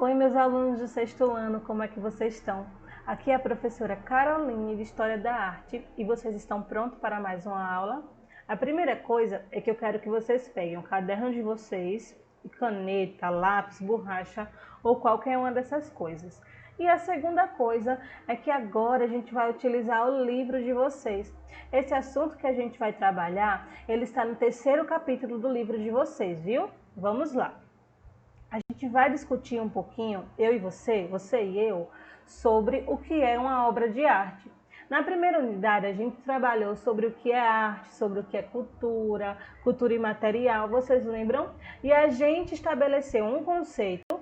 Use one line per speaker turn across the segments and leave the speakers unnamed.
Oi, meus alunos do sexto ano, como é que vocês estão? Aqui é a professora Caroline de História da Arte e vocês estão prontos para mais uma aula? A primeira coisa é que eu quero que vocês peguem o caderno de vocês, caneta, lápis, borracha ou qualquer uma dessas coisas. E a segunda coisa é que agora a gente vai utilizar o livro de vocês. Esse assunto que a gente vai trabalhar, ele está no terceiro capítulo do livro de vocês, viu? Vamos lá. A gente vai discutir um pouquinho, eu e você e eu, sobre o que é uma obra de arte. Na primeira unidade, a gente trabalhou sobre o que é arte, sobre o que é cultura, cultura imaterial, vocês lembram? E a gente estabeleceu um conceito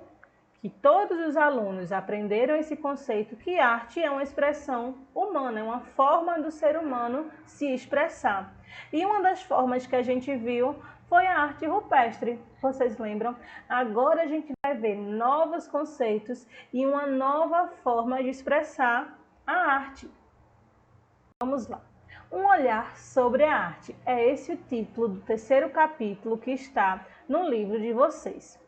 que todos os alunos aprenderam esse conceito, que arte é uma expressão humana, é uma forma do ser humano se expressar. E uma das formas que a gente viu foi a arte rupestre, vocês lembram? Agora a gente vai ver novos conceitos e uma nova forma de expressar a arte. Vamos lá. Um olhar sobre a arte. É esse o título do terceiro capítulo que está no livro de vocês.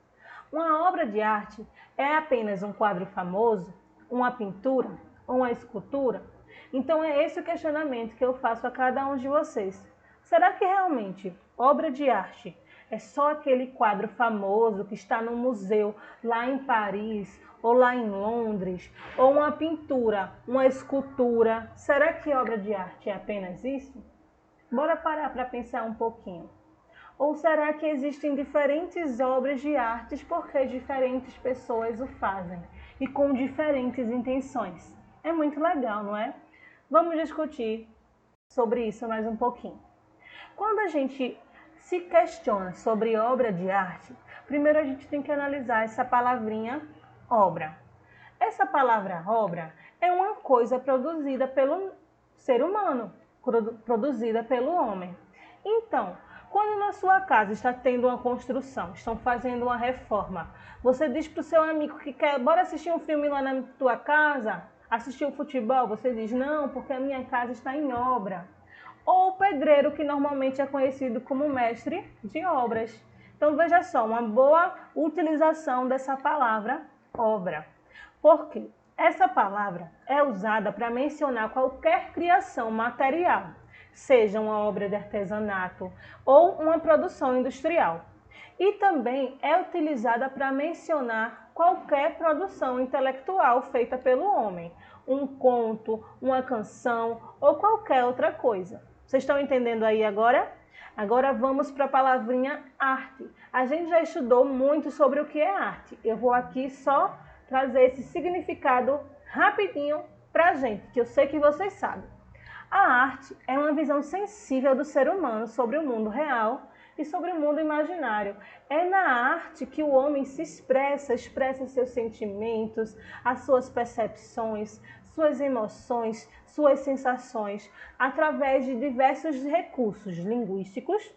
Uma obra de arte é apenas um quadro famoso, uma pintura ou uma escultura? Então é esse o questionamento que eu faço a cada um de vocês. Será que realmente obra de arte é só aquele quadro famoso que está no museu lá em Paris ou lá em Londres? Ou uma pintura, uma escultura? Será que obra de arte é apenas isso? Bora parar para pensar um pouquinho. Ou será que existem diferentes obras de artes porque diferentes pessoas o fazem e com diferentes intenções? É muito legal, não é? Vamos discutir sobre isso mais um pouquinho. Quando a gente se questiona sobre obra de arte, primeiro a gente tem que analisar essa palavrinha obra. Essa palavra obra é uma coisa produzida pelo ser humano, produzida pelo homem. Então, quando na sua casa está tendo uma construção, estão fazendo uma reforma, você diz para o seu amigo que quer, bora assistir um filme lá na tua casa, assistir o futebol, você diz, não, porque a minha casa está em obra. Ou o pedreiro, que normalmente é conhecido como mestre de obras. Então veja só, uma boa utilização dessa palavra obra. Por quê? Essa palavra é usada para mencionar qualquer criação material, seja uma obra de artesanato ou uma produção industrial. E também é utilizada para mencionar qualquer produção intelectual feita pelo homem, um conto, uma canção ou qualquer outra coisa. Vocês estão entendendo aí agora? Agora vamos para a palavrinha arte. A gente já estudou muito sobre o que é arte. Eu vou aqui só trazer esse significado rapidinho para a gente, que eu sei que vocês sabem. A arte é uma visão sensível do ser humano sobre o mundo real e sobre o mundo imaginário. É na arte que o homem se expressa seus sentimentos, as suas percepções, suas emoções, suas sensações, através de diversos recursos linguísticos,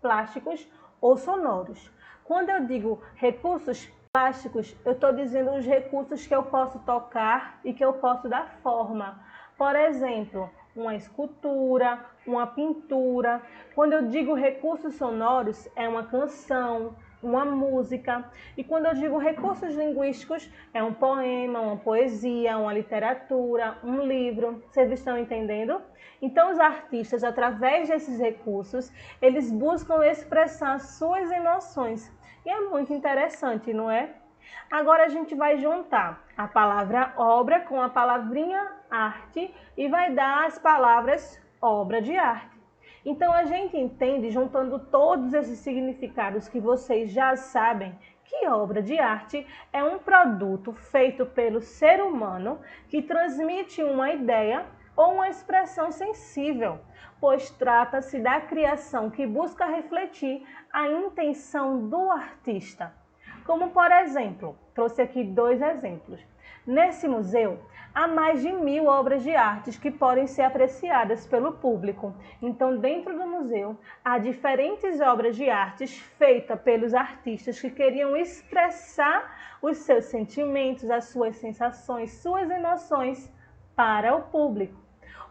plásticos ou sonoros. Quando eu digo recursos plásticos, eu estou dizendo os recursos que eu posso tocar e que eu posso dar forma. Por exemplo, uma escultura, uma pintura. Quando eu digo recursos sonoros, é uma canção, uma música. E quando eu digo recursos linguísticos, é um poema, uma poesia, uma literatura, um livro. Vocês estão entendendo? Então, os artistas, através desses recursos, eles buscam expressar suas emoções. E é muito interessante, não é? Agora a gente vai juntar a palavra obra com a palavrinha arte e vai dar as palavras obra de arte. Então a gente entende, juntando todos esses significados que vocês já sabem, que obra de arte é um produto feito pelo ser humano que transmite uma ideia ou uma expressão sensível, pois trata-se da criação que busca refletir a intenção do artista. Como, por exemplo, trouxe aqui 2 exemplos. Nesse museu, há mais de 1000 obras de artes que podem ser apreciadas pelo público. Então, dentro do museu, há diferentes obras de artes feitas pelos artistas que queriam expressar os seus sentimentos, as suas sensações, suas emoções para o público.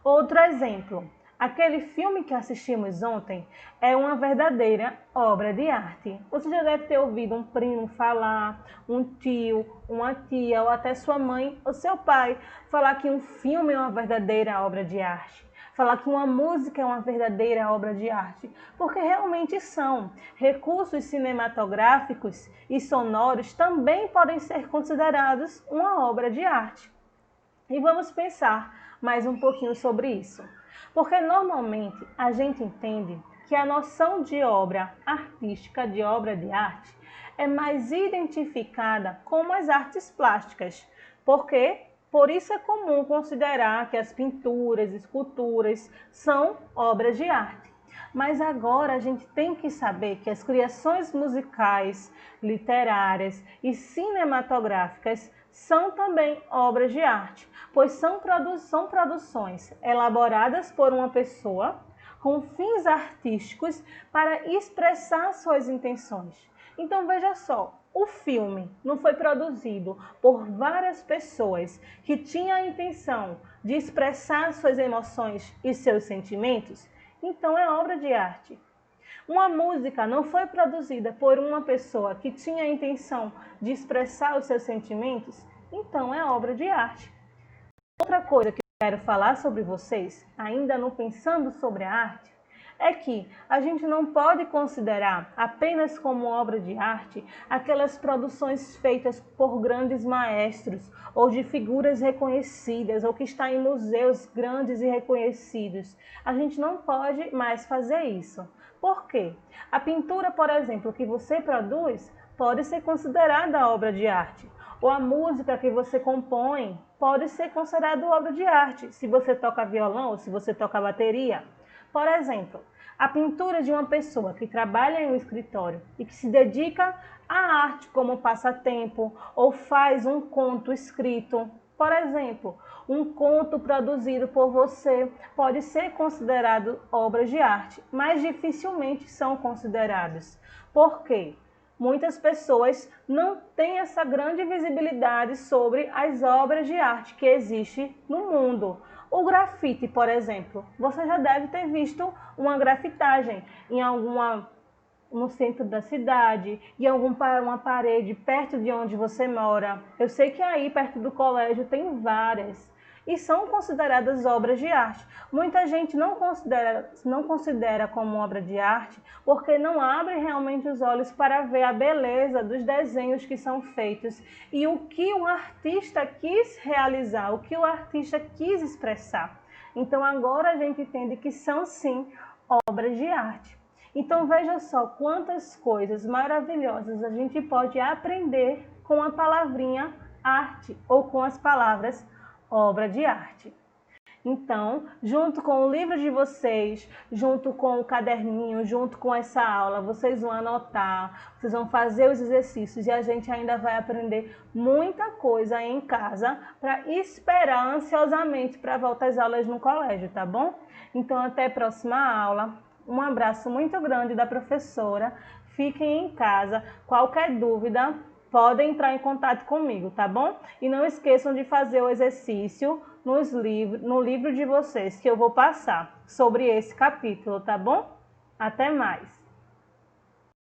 Outro exemplo, Aquele filme que assistimos ontem é uma verdadeira obra de arte. Você já deve ter ouvido um primo falar, um tio, uma tia ou até sua mãe ou seu pai falar que um filme é uma verdadeira obra de arte. Falar que uma música é uma verdadeira obra de arte, porque realmente são. Recursos cinematográficos e sonoros também podem ser considerados uma obra de arte. E vamos pensar mais um pouquinho sobre isso. Porque normalmente a gente entende que a noção de obra artística, de obra de arte, é mais identificada como as artes plásticas. Por isso é comum considerar que as pinturas, esculturas são obras de arte. Mas agora a gente tem que saber que as criações musicais, literárias e cinematográficas são também obras de arte, pois são produções elaboradas por uma pessoa com fins artísticos para expressar suas intenções. Então veja só, o filme não foi produzido por várias pessoas que tinham a intenção de expressar suas emoções e seus sentimentos? Então é obra de arte. Uma música não foi produzida por uma pessoa que tinha a intenção de expressar os seus sentimentos? Então é obra de arte. Outra coisa que eu quero falar sobre vocês, ainda não pensando sobre a arte, é que a gente não pode considerar apenas como obra de arte aquelas produções feitas por grandes maestros ou de figuras reconhecidas ou que está em museus grandes e reconhecidos. A gente não pode mais fazer isso. Por quê? A pintura, por exemplo, que você produz pode ser considerada obra de arte. Ou a música que você compõe pode ser considerada obra de arte, se você toca violão ou se você toca bateria. Por exemplo, a pintura de uma pessoa que trabalha em um escritório e que se dedica à arte como passatempo ou faz um conto escrito. Por exemplo, um conto produzido por você pode ser considerado obras de arte, mas dificilmente são considerados. Por quê? Muitas pessoas não têm essa grande visibilidade sobre as obras de arte que existem no mundo. O grafite, por exemplo, você já deve ter visto uma grafitagem no centro da cidade, em uma parede perto de onde você mora. Eu sei que aí perto do colégio tem várias e são consideradas obras de arte. Muita gente não considera como obra de arte porque não abre realmente os olhos para ver a beleza dos desenhos que são feitos e o que o artista quis realizar, o que o artista quis expressar. Então agora a gente entende que são sim obras de arte. Então veja só quantas coisas maravilhosas a gente pode aprender com a palavrinha arte ou com as palavras obra de arte. Então, junto com o livro de vocês, junto com o caderninho, junto com essa aula, vocês vão anotar, vocês vão fazer os exercícios e a gente ainda vai aprender muita coisa em casa para esperar ansiosamente para a volta às aulas no colégio, tá bom? Então, até a próxima aula. Um abraço muito grande da professora. Fiquem em casa. Qualquer dúvida, podem entrar em contato comigo, tá bom? E não esqueçam de fazer o exercício no livro de vocês, que eu vou passar sobre esse capítulo, tá bom? Até mais!